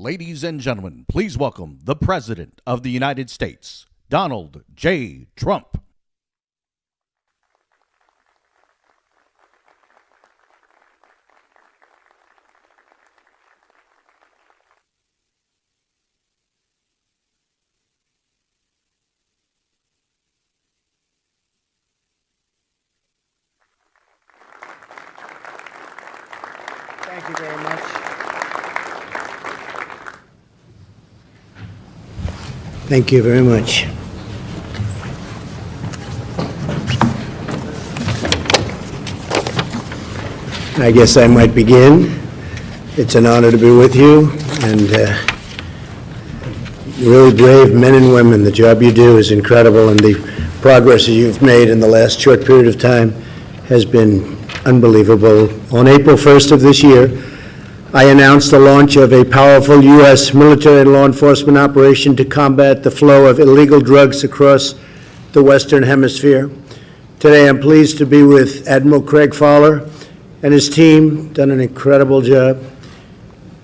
Ladies and gentlemen, please welcome the President of the United States, Donald J. Trump. Thank you very much. Thank you very much. I guess I might begin. It's an honor to be with you, and really brave men and women. The job you do is incredible, and the progress that you've made in the last short period of time has been unbelievable. On April 1st of this year, I announced the launch of a powerful U.S. military and law enforcement operation to combat the flow of illegal drugs across the Western Hemisphere. Today, I'm pleased to be with Admiral Craig Fowler and his team, done an incredible job,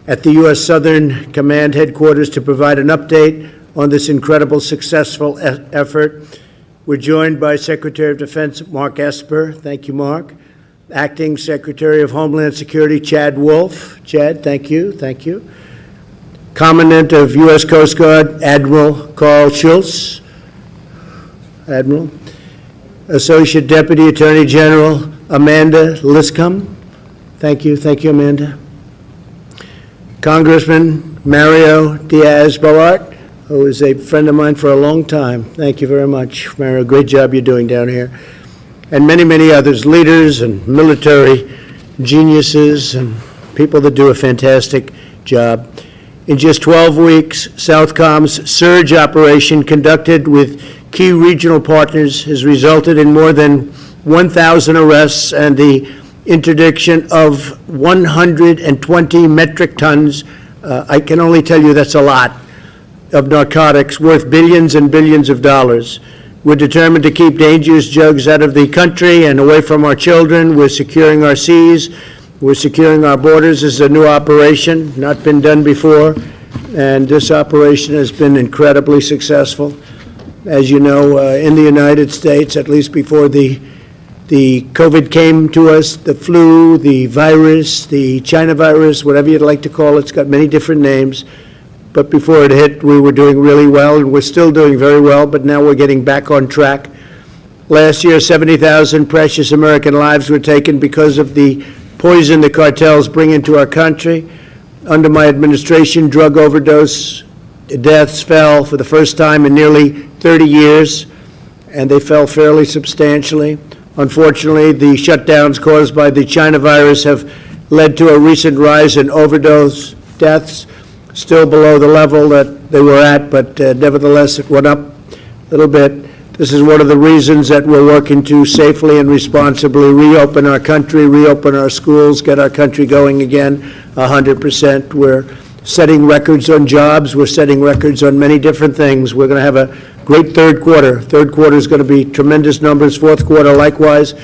at the U.S. Southern Command Headquarters to provide an update on this incredible, successful effort. We're joined by Secretary of Defense Mark Esper. Thank you, Mark. Acting Secretary of Homeland Security Chad Wolf. Chad, thank you. Thank you. Commandant of U.S. Coast Guard Admiral Carl Schultz. Admiral. Associate Deputy Attorney General Amanda Liscombe. Thank you. Thank you, Amanda. Congressman Mario Diaz-Balart, who is a friend of mine for a long time. Thank you very much, Mario. Great job you're doing down here. And many, many others, leaders and military geniuses and people that do a fantastic job. In just 12 weeks, Southcom's surge operation conducted with key regional partners has resulted in more than 1,000 arrests and the interdiction of 120 metric tons. I can only tell you that's a lot of narcotics worth billions and billions of dollars. We're determined to keep dangerous drugs out of the country and away from our children. We're securing our seas. We're securing our borders. This is a new operation, not been done before, and this operation has been incredibly successful. As you know, in the United States, at least before the COVID came to us, the flu, the virus, the China virus, whatever you'd like to call it, it's got many different names. But before it hit, we were doing really well, and we're still doing very well, but now we're getting back on track. Last year, 70,000 precious American lives were taken because of the poison the cartels bring into our country. Under my administration, drug overdose deaths fell for the first time in nearly 30 years, and they fell fairly substantially. Unfortunately, the shutdowns caused by the China virus have led to a recent rise in overdose deaths. Still below the level that they were at, but nevertheless, it went up a little bit. This is one of the reasons that we're working to safely and responsibly reopen our country, reopen our schools, get our country going again 100%. We're setting records on jobs. We're setting records on many different things. We're going to have a great third quarter. Third quarter is going to be tremendous numbers. Fourth quarter, likewise.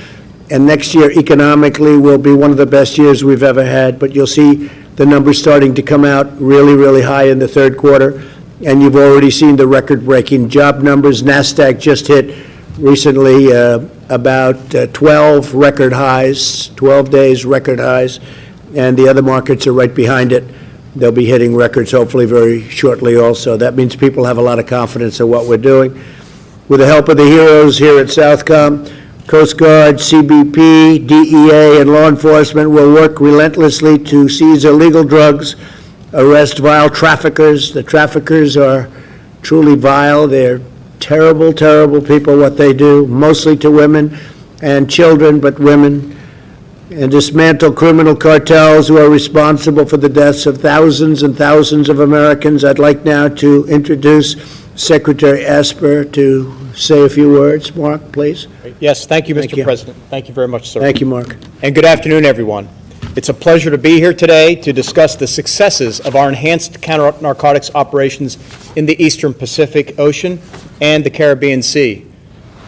And next year, economically, will be one of the best years we've ever had. But you'll see the numbers starting to come out really, really high in the third quarter, and you've already seen the record-breaking job numbers. NASDAQ just hit recently about 12 record highs, 12 days record highs, and the other markets are right behind it. They'll be hitting records hopefully very shortly also. That means people have a lot of confidence in what we're doing. With the help of the heroes here at Southcom, Coast Guard, CBP, DEA, and law enforcement will work relentlessly to seize illegal drugs, arrest vile traffickers. The traffickers are truly vile. They're terrible, terrible people, what they do, mostly to women and children, but women, and dismantle criminal cartels who are responsible for the deaths of thousands and thousands of Americans. I'd like now to introduce Secretary Esper to say a few words. Mark, please. Yes, thank you, Mr. President. Thank you very much, sir. Thank you, Mark. And good afternoon, everyone. It's a pleasure to be here today to discuss the successes of our enhanced counter-narcotics operations in the Eastern Pacific Ocean and the Caribbean Sea.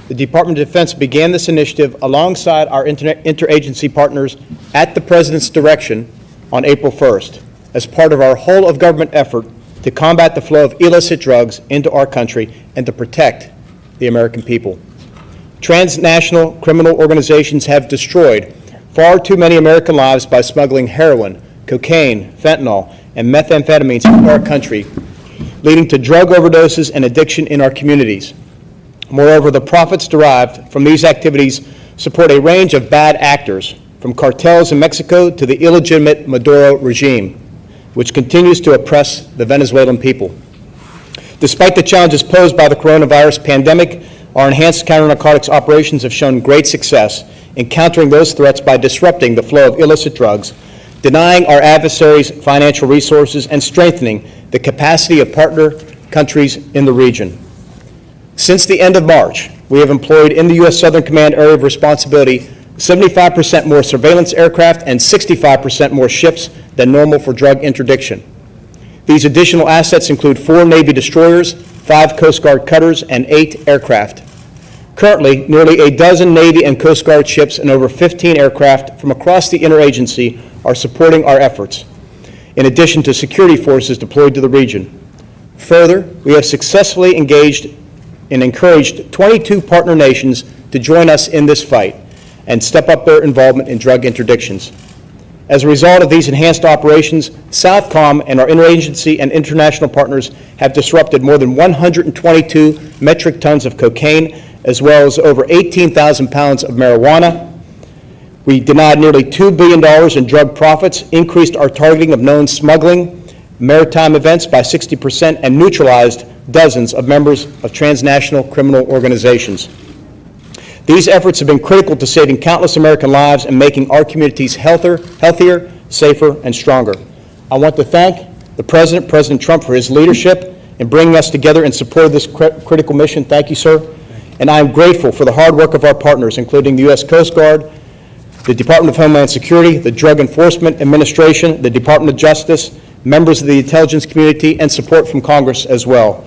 The Department of Defense began this initiative alongside our interagency partners at the President's direction on April 1st. as part of our whole-of-government effort to combat the flow of illicit drugs into our country and to protect the American people. Transnational criminal organizations have destroyed far too many American lives by smuggling heroin, cocaine, fentanyl, and methamphetamines into our country, leading to drug overdoses and addiction in our communities. Moreover, the profits derived from these activities support a range of bad actors, from cartels in Mexico to the illegitimate Maduro regime, which continues to oppress the Venezuelan people. Despite the challenges posed by the coronavirus pandemic, our enhanced counter-narcotics operations have shown great success in countering those threats by disrupting the flow of illicit drugs, denying our adversaries financial resources, and strengthening the capacity of partner countries in the region. Since the end of March, we have employed in the U.S. Southern Command area of responsibility 75% more surveillance aircraft and 65% more ships than normal for drug interdiction. These additional assets include 4 Navy destroyers, 5 Coast Guard cutters, and 8 aircraft. Currently, nearly a dozen Navy and Coast Guard ships and over 15 aircraft from across the interagency are supporting our efforts, in addition to security forces deployed to the region. Further, we have successfully engaged and encouraged 22 partner nations to join us in this fight and step up their involvement in drug interdictions. As a result of these enhanced operations, Southcom and our interagency and international partners have disrupted more than 122 metric tons of cocaine, as well as over 18,000 pounds of marijuana. We denied nearly $2 billion in drug profits, increased our targeting of known smuggling, maritime events by 60%, and neutralized dozens of members of transnational criminal organizations. These efforts have been critical to saving countless American lives and making our communities healthier, safer, and stronger. I want to thank the President, President Trump, for his leadership in bringing us together in support of this critical mission. Thank you, sir. And I am grateful for the hard work of our partners, including the U.S. Coast Guard, the Department of Homeland Security, the Drug Enforcement Administration, the Department of Justice, members of the intelligence community, and support from Congress as well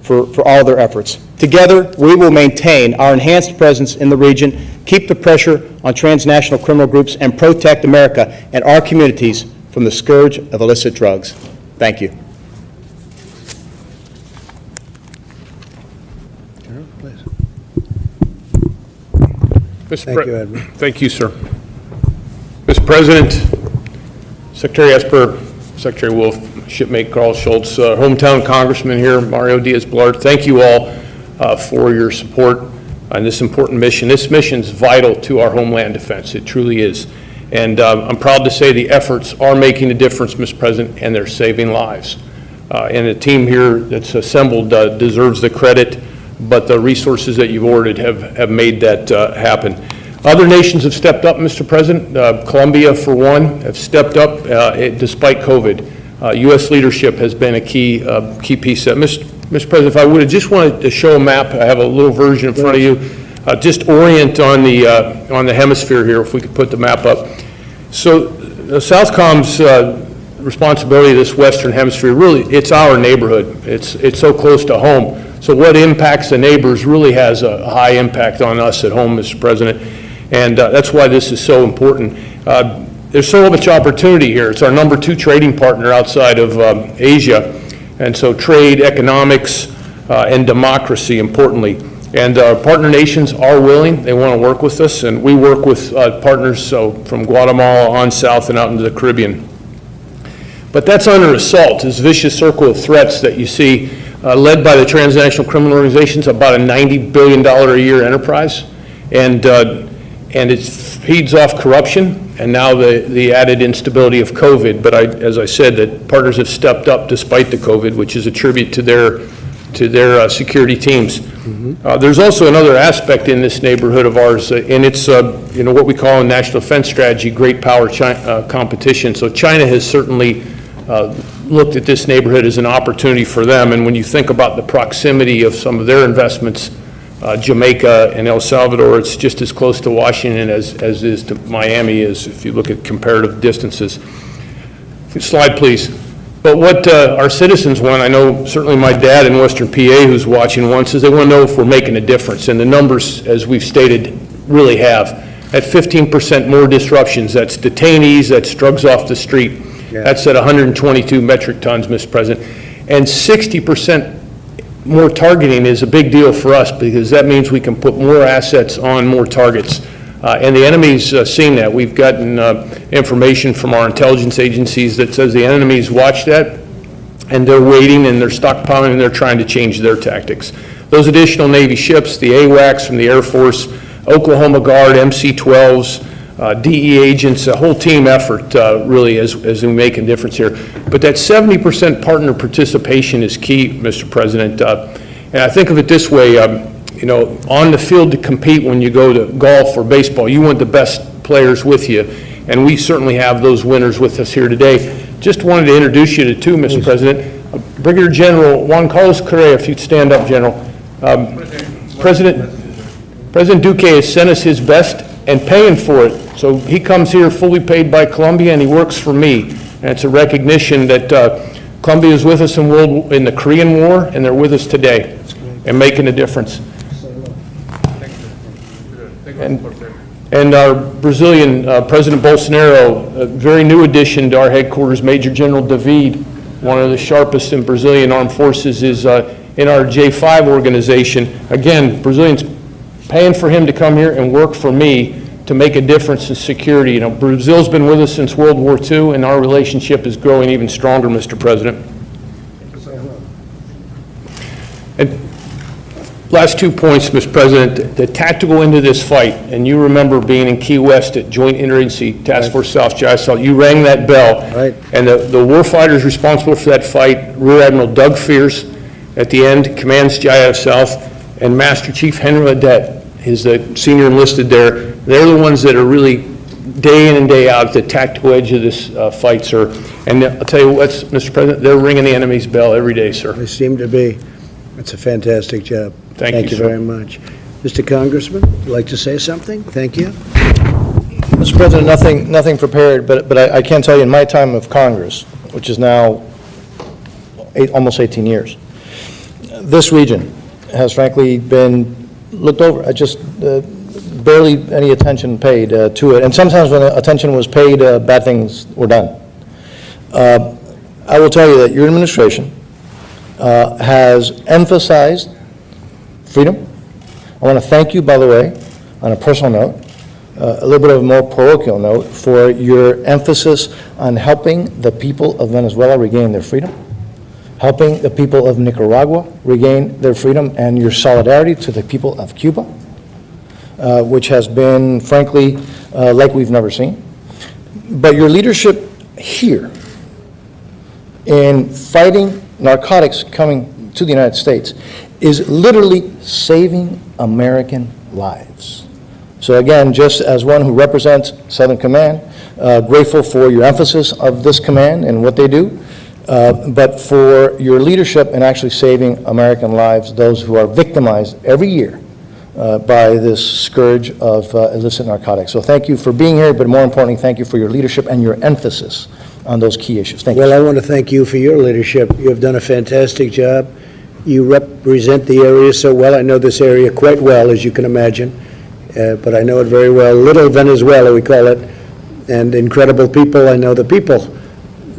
for all their efforts. Together, we will maintain our enhanced presence in the region, keep the pressure on transnational criminal groups, and protect America and our communities from the scourge of illicit drugs. Thank you. Thank you, Admiral. Thank you, sir. Mr. President, Secretary Esper, Secretary Wolf, shipmate Carl Schultz, hometown congressman here, Mario Diaz-Balart, thank you all for your support on this important mission. This mission is vital to our homeland defense. It truly is. And I'm proud to say the efforts are making a difference, Mr. President, and they're saving lives. And the team here that's assembled deserves the credit, but the resources that you've ordered have made that happen. Other nations have stepped up, Mr. President. Colombia, for one, have stepped up despite COVID. U.S. leadership has been a key piece of that. Mr. President, if I would, I just wanted to show a map. I have a little version in front of you. Just orient on the hemisphere here, if we could put the map up. So Southcom's responsibility of this Western Hemisphere, really, it's our neighborhood. It's so close to home. So what impacts the neighbors really has a high impact on us at home, Mr. President. And that's why this is so important. There's so much opportunity here. It's our number 2 trading partner outside of Asia. And so trade, economics, and democracy, importantly. And our partner nations are willing. They want to work with us. And we work with partners from Guatemala on south and out into the Caribbean. But that's under assault, this vicious circle of threats that you see led by the transnational criminal organizations, about a $90 billion a year enterprise. And it feeds off corruption and now the added instability of COVID. But as I said, that partners have stepped up despite the COVID, which is a tribute to their security teams. Mm-hmm. There's also another aspect in this neighborhood of ours, and it's what we call in national defense strategy, great power competition. So China has certainly looked at this neighborhood as an opportunity for them. And when you think about the proximity of some of their investments, Jamaica and El Salvador, it's just as close to Washington as is to Miami is, if you look at comparative distances. Slide, please. But what our citizens want, I know certainly my dad in Western PA who's watching wants, is they want to know if we're making a difference. And the numbers, as we've stated, really have. At 15% more disruptions, that's detainees, that's drugs off the street. That's at 122 metric tons, Mr. President. And 60% more targeting is a big deal for us because that means we can put more assets on more targets. And the enemy's seen that. We've gotten information from our intelligence agencies that says the enemy's watched that, and they're waiting, and they're stockpiling, and they're trying to change their tactics. Those additional Navy ships, the AWACS from the Air Force, Oklahoma Guard, MC-12s, DE agents, a whole team effort, really, as we make a difference here. But that 70% partner participation is key, Mr. President. And I think of it this way, you know, on the field to compete when you go to golf or baseball, you want the best players with you, and we certainly have those winners with us here today. Just wanted to introduce you to two, Mr. President. Brigadier General Juan Carlos Correa, if you'd stand up, General. President Duque has sent us his best and paying for it. So he comes here fully paid by Columbia, and he works for me. And it's a recognition that Columbia is with us in the Korean War, and they're with us today and making a difference. And our Brazilian President Bolsonaro, a very new addition to our headquarters, Major General David, one of the sharpest in Brazilian armed forces, is in our J5 organization. Again, Brazilians paying for him to come here and work for me to make a difference in security. You know, Brazil's been with us since World War II, and our relationship is growing even stronger, Mr. President. And last 2 points, Mr. President, the tactical end of this fight, and you remember being in Key West at Joint Interagency Task Force South JISOL, you rang that bell. Right. And the war fighters responsible for that fight, Rear Admiral Doug Fierce at the end, commands GIF South, and Master Chief Henry Ledette is the senior enlisted there. They're the ones that are really day in and day out at the tactical edge of this fight, sir. And I'll tell you what, Mr. President, they're ringing the enemy's bell every day, sir. They seem to be. It's a fantastic job. Thank you, sir. very much. Mr. Congressman, would you like to say something? Thank you. Mr. President, nothing prepared, but I can tell you in my time of Congress, which is now almost 18 years, this region has frankly been looked over. I just barely any attention paid to it. And sometimes when attention was paid, bad things were done. I will tell you that your administration has emphasized freedom. I want to thank you, by the way, on a personal note, a little bit of a more parochial note, for your emphasis on helping the people of Venezuela regain their freedom, helping the people of Nicaragua regain their freedom, and your solidarity to the people of Cuba, which has been, frankly, like we've never seen. But your leadership here in fighting narcotics coming to the United States is literally saving American lives. So again, just as one who represents Southern Command, grateful for your emphasis of this command and what they do, but for your leadership in actually saving American lives, those who are victimized every year by this scourge of illicit narcotics. So thank you for being here, but more importantly, thank you for your leadership and your emphasis on those key issues. Thank you. Well, I want to thank you for your leadership. You have done a fantastic job. You represent the area so well. I know this area quite well, as you can imagine, but I know it very well. Little Venezuela, we call it, and incredible people. I know the people.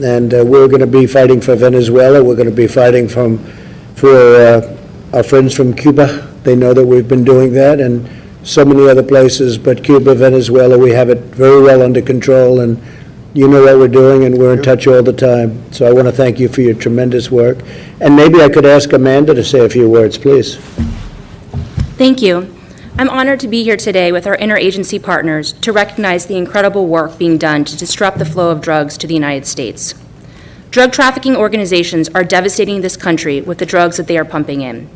And we're going to be fighting for Venezuela. We're going to be fighting for our friends from Cuba. They know that we've been doing that, and so many other places. But Cuba, Venezuela, we have it very well under control, and you know what we're doing, and we're in touch all the time. So I want to thank you for your tremendous work. And maybe I could ask Amanda to say a few words, please. Thank you. I'm honored to be here today with our interagency partners to recognize the incredible work being done to disrupt the flow of drugs to the United States. Drug trafficking organizations are devastating this country with the drugs that they are pumping in.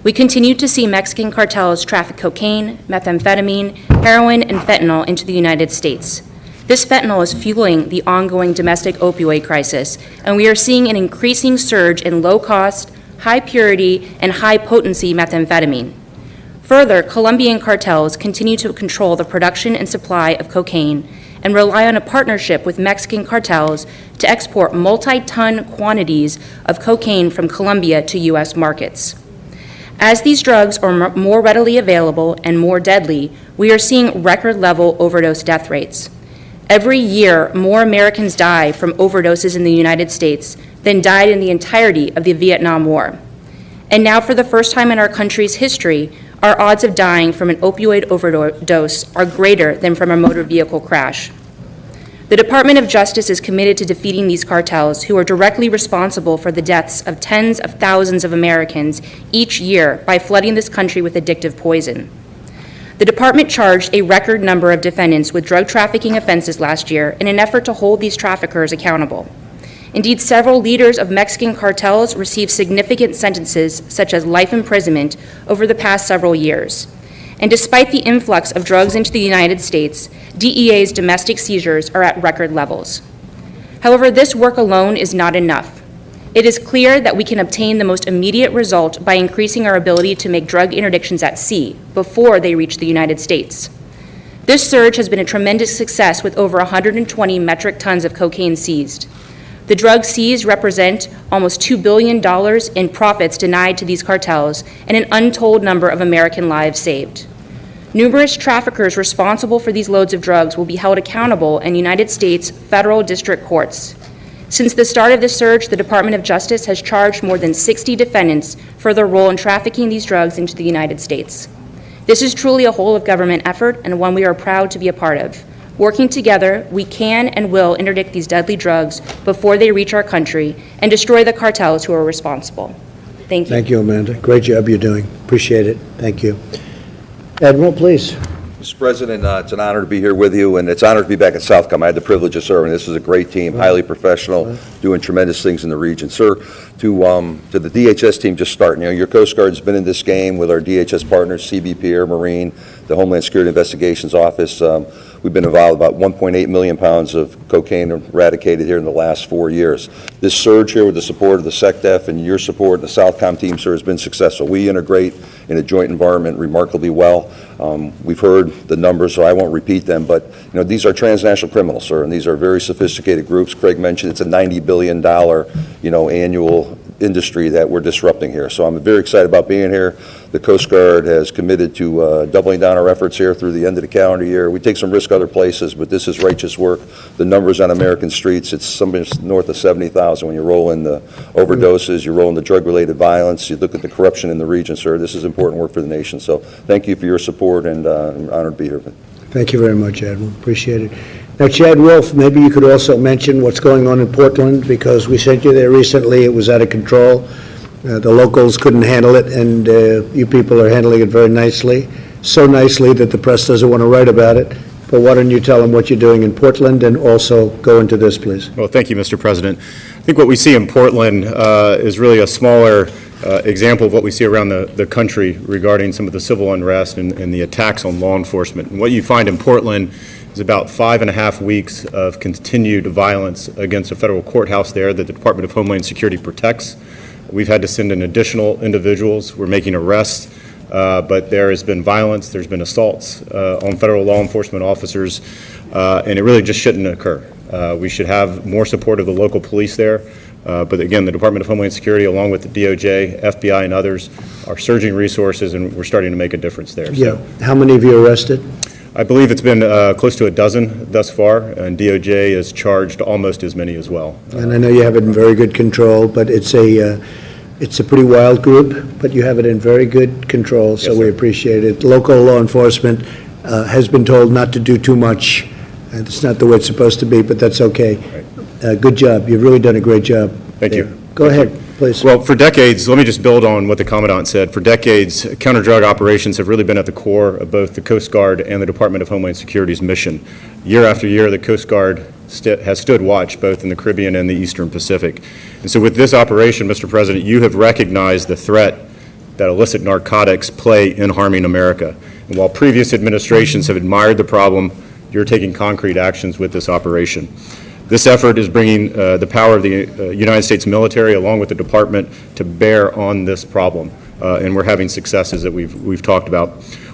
We continue to see Mexican cartels traffic cocaine, methamphetamine, heroin, and fentanyl into the United States. This fentanyl is fueling the ongoing domestic opioid crisis, and we are seeing an increasing surge in low-cost, high-purity, and high-potency methamphetamine. Further, Colombian cartels continue to control the production and supply of cocaine and rely on a partnership with Mexican cartels to export multi-ton quantities of cocaine from Colombia to U.S. markets. As these drugs are more readily available and more deadly, we are seeing record-level overdose death rates. Every year, more Americans die from overdoses in the United States than died in the entirety of the Vietnam War. And now, for the first time in our country's history, our odds of dying from an opioid overdose are greater than from a motor vehicle crash. The Department of Justice is committed to defeating these cartels who are directly responsible for the deaths of tens of thousands of Americans each year by flooding this country with addictive poison. The department charged a record number of defendants with drug trafficking offenses last year in an effort to hold these traffickers accountable. Indeed, several leaders of Mexican cartels received significant sentences, such as life imprisonment, over the past several years. And despite the influx of drugs into the United States, DEA's domestic seizures are at record levels. However, this work alone is not enough. It is clear that we can obtain the most immediate result by increasing our ability to make drug interdictions at sea before they reach the United States. This surge has been a tremendous success with over 120 metric tons of cocaine seized. The drugs seized represent almost $2 billion in profits denied to these cartels and an untold number of American lives saved. Numerous traffickers responsible for these loads of drugs will be held accountable in United States federal district courts. Since the start of the surge, the Department of Justice has charged more than 60 defendants for their role in trafficking these drugs into the United States. This is truly a whole-of-government effort and one we are proud to be a part of. Working together, we can and will interdict these deadly drugs before they reach our country and destroy the cartels who are responsible. Thank you. Thank you, Amanda. Great job you're doing. Appreciate it. Thank you. Admiral, please. Mr. President, it's an honor to be here with you, and it's an honor to be back at Southcom. I had the privilege of serving. This is a great team, highly professional, doing tremendous things in the region. Sir, to the DHS team just starting, your Coast Guard's been in this game with our DHS partners, CBP, Air Marine, the Homeland Security Investigations Office. We've been involved about 1.8 million pounds of cocaine eradicated here in the last 4 years. This surge here with the support of the SecDef and your support, the Southcom team, sir, has been successful. We integrate in a joint environment remarkably well. We've heard the numbers, so I won't repeat them, but these are transnational criminals, sir, and these are very sophisticated groups. Craig mentioned it's a $90 billion, annual industry that we're disrupting here. So I'm very excited about being here. The Coast Guard has committed to doubling down our efforts here through the end of the calendar year. We take some risk other places, but this is righteous work. The numbers on American streets, it's something north of 70,000 when you roll in the overdoses, you roll in the drug-related violence, you look at the corruption in the region, sir. This is important work for the nation. So thank you for your support, and I'm honored to be here. Thank you very much, Admiral. Appreciate it. Now, Chad Wolf, maybe you could also mention what's going on in Portland, because we sent you there recently. It was out of control. The locals couldn't handle it, and you people are handling it very nicely, so nicely that the press doesn't want to write about it. But why don't you tell them what you're doing in Portland, and also go into this, please. Well, thank you, Mr. President. I think what we see in Portland is really a smaller example of what we see around the country regarding some of the civil unrest and the attacks on law enforcement. And what you find in Portland is about 5.5 weeks of continued violence against a federal courthouse there that the Department of Homeland Security protects. We've had to send in additional individuals. We're making arrests, but there has been violence, there's been assaults on federal law enforcement officers, and it really just shouldn't occur. We should have more support of the local police there. But again, the Department of Homeland Security, along with the DOJ, FBI, and others, are surging resources, and we're starting to make a difference there. Yeah. How many have you arrested? I believe it's been close to a dozen thus far, and DOJ has charged almost as many as well. And I know you have it in very good control, but it's a pretty wild group, but you have it in very good control, so Yes, we sir. appreciate it. Local law enforcement has been told not to do too much, and it's not the way it's supposed to be, but that's okay. Good job. You've really done a great job. Thank you. there. Go ahead, please. Well, for decades, let me just build on what the Commandant said. For decades, counter-drug operations have really been at the core of both the Coast Guard and the Department of Homeland Security's mission. Year after year, the Coast Guard has stood watch both in the Caribbean and the Eastern Pacific. And so with this operation, Mr. President, you have recognized the threat that illicit narcotics play in harming America. And while previous administrations have admired the problem, you're taking concrete actions with this operation. This effort is bringing the power of the United States military along with the department to bear on this problem, and we're having successes that we've talked about.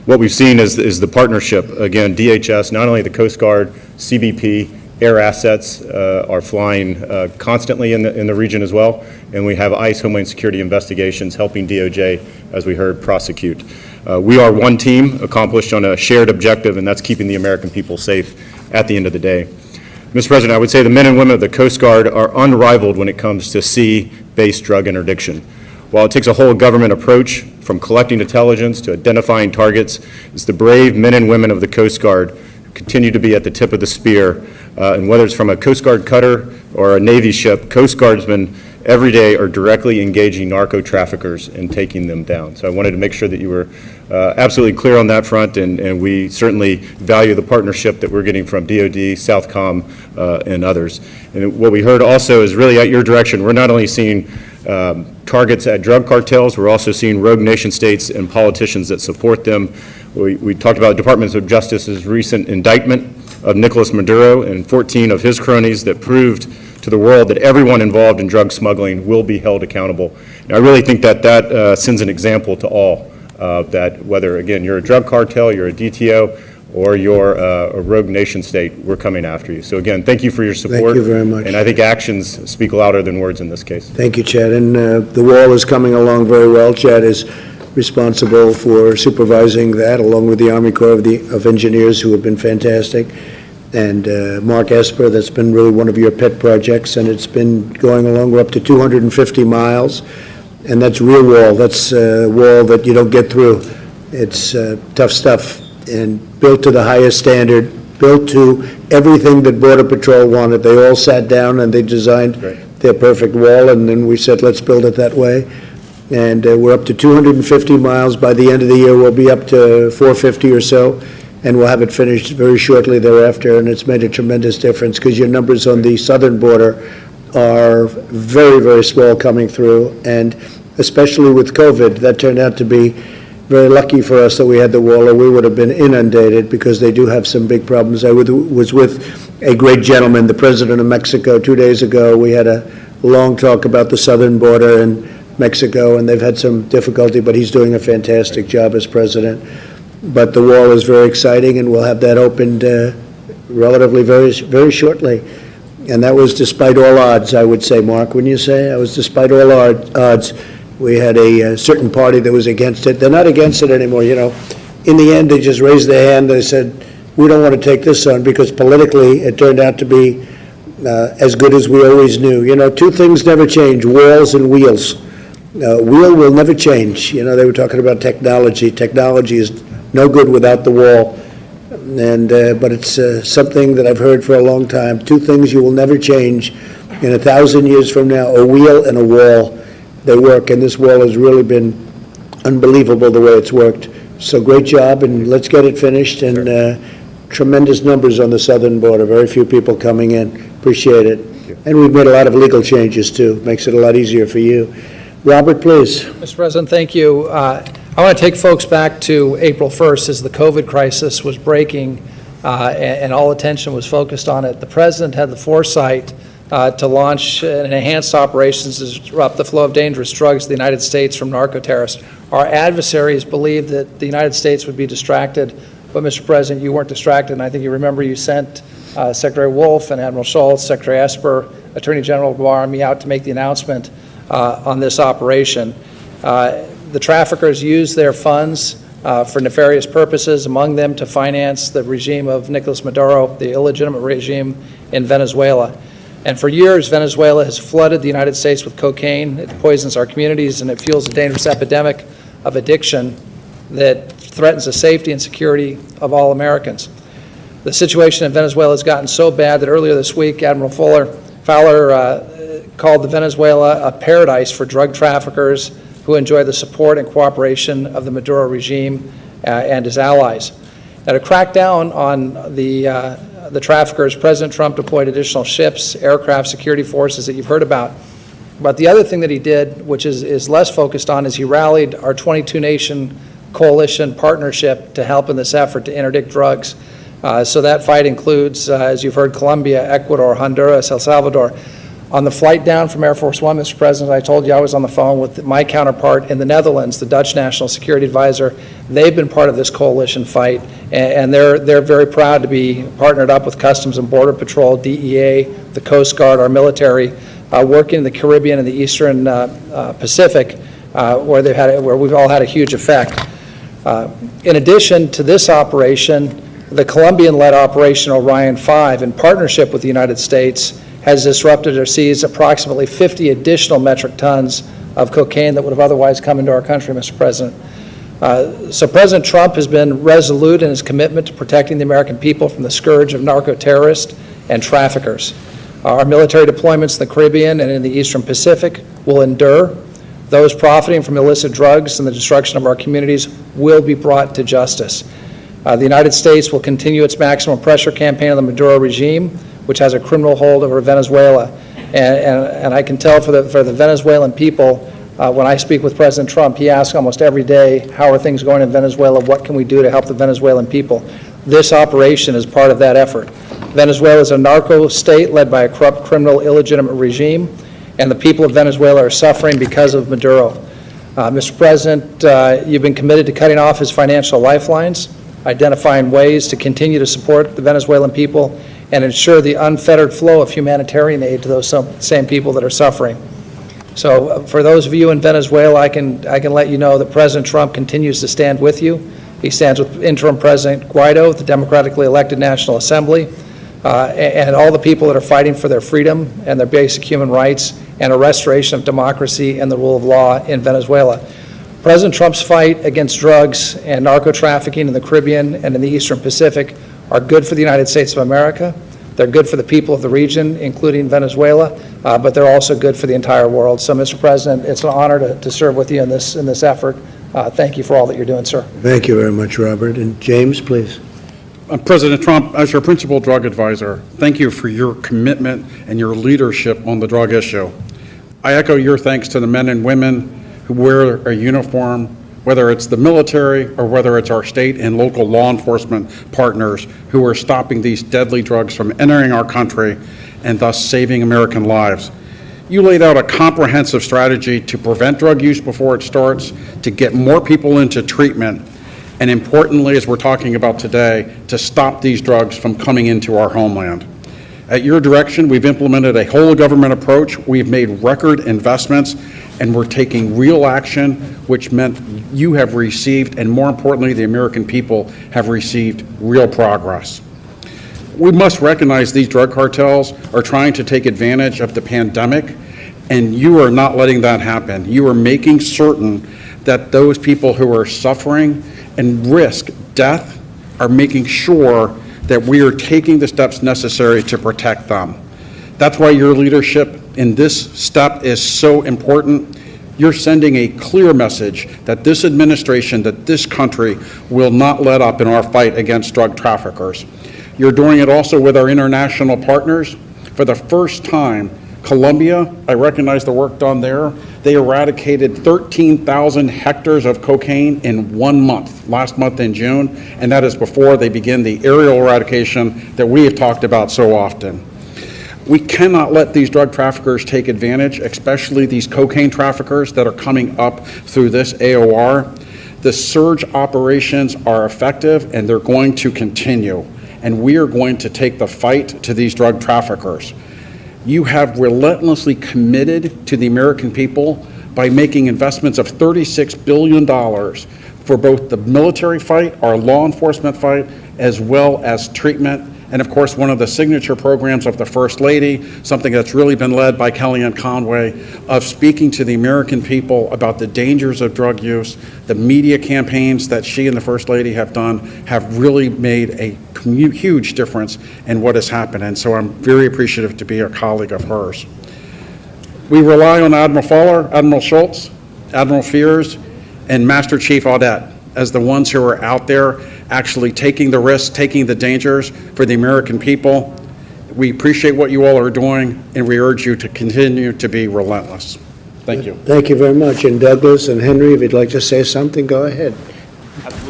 What we've seen is the partnership. Again, DHS, not only the Coast Guard, CBP, air assets are flying constantly in the region as well, and we have ICE Homeland Security investigations helping DOJ, as we heard, prosecute. We are one team accomplished on a shared objective, and that's keeping the American people safe at the end of the day. Mr. President, I would say the men and women of the Coast Guard are unrivaled when it comes to sea-based drug interdiction. While it takes a whole government approach, from collecting intelligence to identifying targets, it's the brave men and women of the Coast Guard who continue to be at the tip of the spear. And whether it's from a Coast Guard cutter or a Navy ship, Coast Guardsmen every day are directly engaging narco traffickers and taking them down. So I wanted to make sure that you were absolutely clear on that front, and we certainly value the partnership that we're getting from DOD, Southcom, and others. And what we heard also is really at your direction. We're not only seeing targets at drug cartels, we're also seeing rogue nation states and politicians that support them. We talked about Department of Justice's recent indictment of Nicolas Maduro and 14 of his cronies that proved to the world that everyone involved in drug smuggling will be held accountable. And I really think that that sends an example to all, that whether, again, you're a drug cartel, you're a DTO, or you're a rogue nation state, we're coming after you. So again, thank you for your support. Thank you very much. And I think actions speak louder than words in this case. Thank you, Chad. And the wall is coming along very well. Chad is responsible for supervising that, along with the Army Corps of Engineers, who have been fantastic. And Mark Esper, that's been really one of your pet projects, and it's been going along. We're up to 250 miles, and that's real wall. That's a wall that you don't get through. It's tough stuff, and built to the highest standard, built to everything that Border Patrol wanted. They all sat down and they designed their perfect wall, and then we said, let's build it that way. And we're up to 250 miles. By the end of the year, we'll be up to 450 or so. And we'll have it finished very shortly thereafter, and it's made a tremendous difference because your numbers on the southern border are very, very small coming through, and especially with COVID, that turned out to be very lucky for us that we had the wall, or we would have been inundated because they do have some big problems. I was with a great gentleman, the president of Mexico, 2 days ago. We had a long talk about the southern border in Mexico, and they've had some difficulty, but he's doing a fantastic job as president. But the wall is very exciting, and we'll have that opened relatively very shortly. And that was despite all odds, I would say, Mark, wouldn't you say? I was despite all odds. We had a certain party that was against it. They're not against it anymore, you know. In the end, they just raised their hand. They said, we don't want to take this on, because politically it turned out to be as good as we always knew. You know, two things never change, walls and wheels. Wheel will never change. You know, they were talking about technology. Technology is no good without the wall, and but it's something that I've heard for a long time. Two things you will never change in 1,000 years from now: a wheel and a wall. They work, and this wall has really been unbelievable the way it's worked. So great job, and let's get it finished. And tremendous numbers on the southern border. Very few people coming in. Appreciate it. And we've made a lot of legal changes too. Makes it a lot easier for you. Robert, please. Mr. President, thank you. I want to take folks back to April 1st as the COVID crisis was breaking and all attention was focused on it. The President had the foresight to launch an enhanced operations to disrupt the flow of dangerous drugs to the United States from narco-terrorists. Our adversaries believed that the United States would be distracted, but Mr. President, you weren't distracted, and I think you remember you sent Secretary Wolf and Admiral Schultz, Secretary Esper, Attorney General Barr, and me out to make the announcement on this operation. The traffickers used their funds for nefarious purposes, among them to finance the regime of Nicolas Maduro, the illegitimate regime in Venezuela. And for years, Venezuela has flooded the United States with cocaine. It poisons our communities, and it fuels a dangerous epidemic of addiction that threatens the safety and security of all Americans. The situation in Venezuela has gotten so bad that earlier this week, Admiral Fowler called the Venezuela a paradise for drug traffickers who enjoy the support and cooperation of the Maduro regime and his allies. Now, to crack down on the traffickers, President Trump deployed additional ships, aircraft, security forces that you've heard about. But the other thing that he did, which is less focused on, is he rallied our 22-nation coalition partnership to help in this effort to interdict drugs. So that fight includes, as you've heard, Colombia, Ecuador, Honduras, El Salvador. On the flight down from Air Force One, Mr. President, I told you I was on the phone with my counterpart in the Netherlands, the Dutch National Security Advisor. They've been part of this coalition fight, and they're very proud to be partnered up with Customs and Border Patrol, DEA, the Coast Guard, our military, working in the Caribbean and the Eastern Pacific, where we've all had a huge effect. In addition to this operation, The Colombian-led Operation Orion 5, in partnership with the United States, has disrupted or seized approximately 50 additional metric tons of cocaine that would have otherwise come into our country, Mr. President. So President Trump has been resolute in his commitment to protecting the American people from the scourge of narco-terrorists and traffickers. Our military deployments in the Caribbean and in the Eastern Pacific will endure. Those profiting from illicit drugs and the destruction of our communities will be brought to justice. The United States will continue its maximum pressure campaign on the Maduro regime, which has a criminal hold over Venezuela. And I can tell for the Venezuelan people, when I speak with President Trump, he asks almost every day, how are things going in Venezuela? What can we do to help the Venezuelan people? This operation is part of that effort. Venezuela is a narco state led by a corrupt, criminal, illegitimate regime, and the people of Venezuela are suffering because of Maduro. Mr. President, you've been committed to cutting off his financial lifelines, identifying ways to continue to support the Venezuelan people, and ensure the unfettered flow of humanitarian aid to those same people that are suffering. So for those of you in Venezuela, I can let you know that President Trump continues to stand with you. He stands with interim President Guaido, the democratically elected National Assembly, and all the people that are fighting for their freedom and their basic human rights and a restoration of democracy and the rule of law in Venezuela. President Trump's fight against drugs and narco-trafficking in the Caribbean and in the Eastern Pacific are good for the United States of America. They're good for the people of the region, including Venezuela, but they're also good for the entire world. So, Mr. President, it's an honor to serve with you in this effort. Thank you for all that you're doing, sir. Thank you very much, Robert. And James, please. President Trump, as your principal drug advisor, thank you for your commitment and your leadership on the drug issue. I echo your thanks to the men and women who wear a uniform, whether it's the military or whether it's our state and local law enforcement partners who are stopping these deadly drugs from entering our country and thus saving American lives. You laid out a comprehensive strategy to prevent drug use before it starts, to get more people into treatment, and importantly, as we're talking about today, to stop these drugs from coming into our homeland. At your direction, we've implemented a whole-of-government approach. We've made record investments, and we're taking real action, which meant you have received, and more importantly, the American people have received real progress. We must recognize these drug cartels are trying to take advantage of the pandemic, and you are not letting that happen. You are making certain that those people who are suffering and risk death are making sure that we are taking the steps necessary to protect them. That's why your leadership in this step is so important. You're sending a clear message that this administration, that this country will not let up in our fight against drug traffickers. You're doing it also with our international partners. For the first time, Colombia, I recognize the work done there. They eradicated 13,000 hectares of cocaine in 1 month, last month in June, and that is before they begin the aerial eradication that we have talked about so often. We cannot let these drug traffickers take advantage, especially these cocaine traffickers that are coming up through this AOR. The surge operations are effective and they're going to continue, and we are going to take the fight to these drug traffickers. You have relentlessly committed to the American people by making investments of $36 billion for both the military fight, our law enforcement fight, as well as treatment. And of course, one of the signature programs of the First Lady, something that's really been led by Kellyanne Conway, of speaking to the American people about the dangers of drug use. The media campaigns that she and the First Lady have done have really made a huge difference in what has happened. And so I'm very appreciative to be a colleague of hers. We rely on Admiral Fowler, Admiral Schultz, Admiral Fears, and Master Chief Audette as the ones who are out there actually taking the risks, taking the dangers for the American people. We appreciate what you all are doing, and we urge you to continue to be relentless. Thank you. Thank you very much. And Douglas and Henry, if you'd like to say something, go ahead.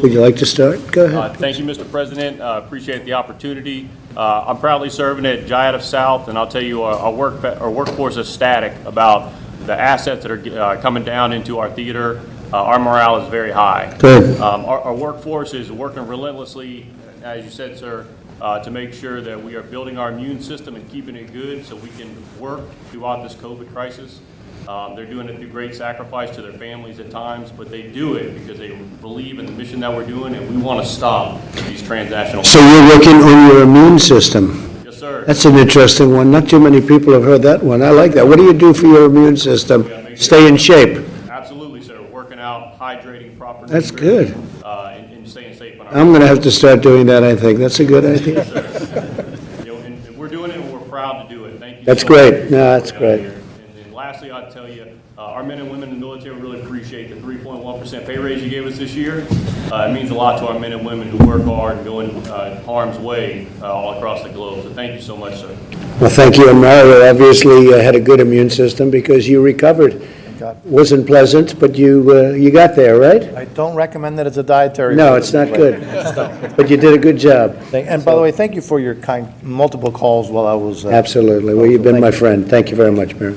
Would you like to start? Go ahead. Thank you, Mr. President. Appreciate the opportunity. I'm proudly serving at Jayada South, and I'll tell you, our workforce is ecstatic about the assets that are coming down into our theater. Our morale is very high. Good. Our workforce is working relentlessly, as you said, sir, to make sure that we are building our immune system and keeping it good so we can work throughout this COVID crisis. They're doing it through great sacrifice to their families at times, but they do it because they believe in the mission that we're doing, and we want to stop these transnational. So you're working on your immune system. Yes, sir. That's an interesting one. Not too many people have heard that one. I like that. What do you do for your immune system? Stay in shape. Absolutely, sir. Working out, hydrating, proper That's nutrition, good. and staying safe on our. I'm going to have to start doing that, I think. That's a good idea. And we're doing it, and we're proud to do it. Thank you. That's so great. much. No, that's great. And lastly, I'd tell you, our men and women in the military really appreciate the 3.1% pay raise you gave us this year. It means a lot to our men and women who work hard and go in harm's way all across the globe. So thank you so much, sir. Well, thank you. And Mario obviously had a good immune system because you recovered. Wasn't pleasant, but you got there, right? I don't recommend that as a dietary. No, it's not good. But you did a good job. And by the way, thank you for your multiple calls while I was. Absolutely. Well, you've been my friend. Thank you very much, Mayor.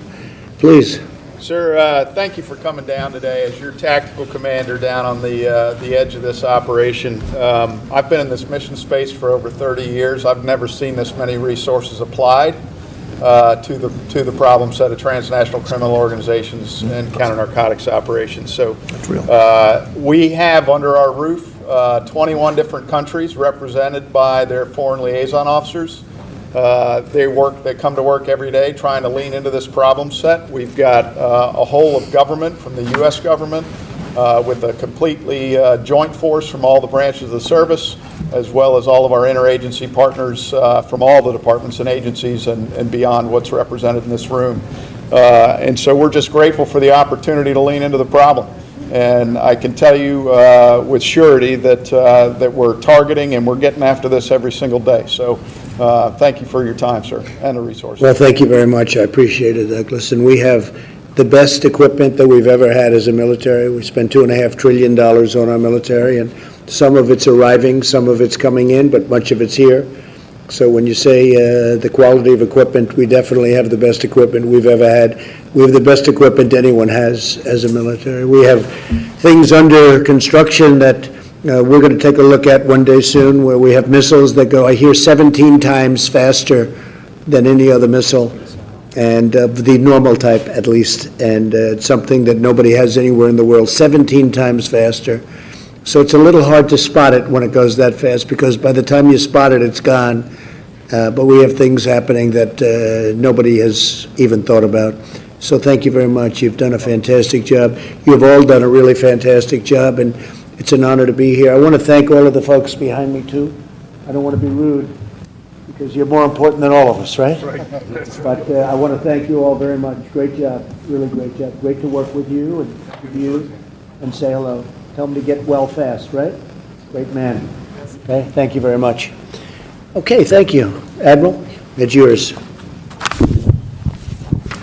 Please. Sir, thank you for coming down today as your tactical commander down on the edge of this operation. I've been in this mission space for over 30 years. I've never seen this many resources applied to the problem set of transnational criminal organizations and counter-narcotics operations. So we have under our roof 21 different countries represented by their foreign liaison officers. They come to work every day trying to lean into this problem set. We've got a whole of government from the U.S. government with a completely joint force from all the branches of the service, as well as all of our interagency partners from all the departments and agencies and beyond what's represented in this room. And so we're just grateful for the opportunity to lean into the problem. And I can tell you with surety that we're targeting and we're getting after this every single day. So thank you for your time, sir, and the resources. Well, thank you very much. I appreciate it, Douglas. And we have the best equipment that we've ever had as a military. We spend $2.5 trillion on our military, and some of it's arriving, some of it's coming in, but much of it's here. So when you say the quality of equipment, we definitely have the best equipment we've ever had. We have the best equipment anyone has as a military. We have things under construction that we're going to take a look at one day soon, where we have missiles that go, I hear, 17 times faster than any other missile, and the normal type at least, and it's something that nobody has anywhere in the world, 17 times faster. So it's a little hard to spot it when it goes that fast, because by the time you spot it, it's gone. But we have things happening that nobody has even thought about. So thank you very much. You've done a fantastic job. You've all done a really fantastic job, and it's an honor to be here. I want to thank all of the folks behind me, too. I don't want to be rude, because you're more important than all of us, right? But I want to thank you all very much. Great job, really great job. Great to work with you and say hello. Tell them to get well fast, right? Great man. Okay, thank you very much. Okay, thank you. Admiral, it's yours.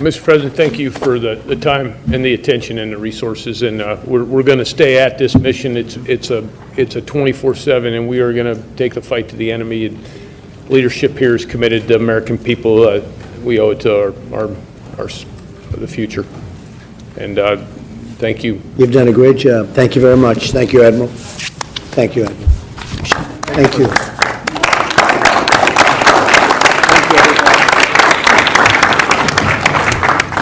Mr. President, thank you for the time and the attention and the resources, and we're going to stay at this mission. It's a 24/7, and we are going to take the fight to the enemy. And leadership here is committed to the American people. We owe it to the future. And thank you. You've done a great job. Thank you very much. Thank you, Admiral. Thank you, Admiral. Thank you.